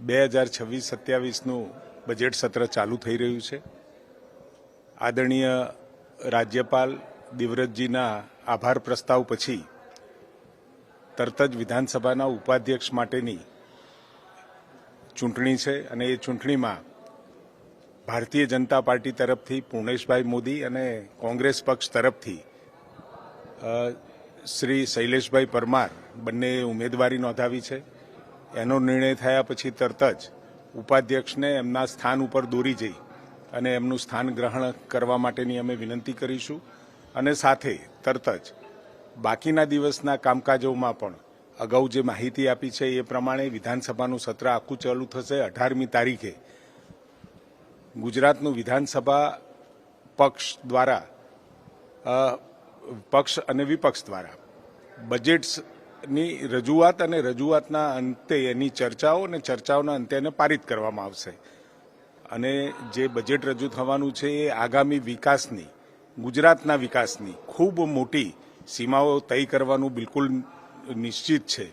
2026-27નું budget સત્ર ચાલુ થઈ રહ્યું છે। આદરણીય રાજ્યપાલ દેવવ્રતજીના આભાર પ્રસ્તાવ પછી તરત જ વિધાનસભાના ઉપાધ્યક્ષ માટેની ચૂંટણી છે અને એ ચૂંટણીમાં ભારતીય જનતા પાર્ટી તરફથી પૂર્ણેશભાઈ મોદી અને કોંગ્રેસ પક્ષ તરફથી શ્રી શૈલેષભાઈ પરમાર બંને ઉમેદવારી નોંધાવી છે। એનો નિર્ણય થયા પછી તરત જ ઉપાધ્યક્ષને એમના સ્થાન ઉપર દોરી જઈ અને એમનું સ્થાન ગ્રહણ કરવા માટેની અમે વિનંતી કરીશું અને સાથે તરત જ બાકીના દિવસના કામકાજોમાં પણ અગાઉ જે માહિતી આપી છે એ પ્રમાણે વિધાનસભાનું સત્ર આખું ચાલુ થશે। 18મી તારીખે ગુજરાતનું વિધાનસભા પક્ષ અને વિપક્ષ દ્વારા બજેટ્સની રજૂઆત અને રજૂઆતના અંતે એની ચર્ચાઓ અને ચર્ચાઓના અંતે એને પારિત કરવામાં આવશે અને જે બજેટ રજૂ થવાનું છે એ આગામી વિકાસની ગુજરાતના વિકાસની ખૂબ મોટી સીમાઓ તય કરવાનું બિલકુલ નિશ્ચિત છે।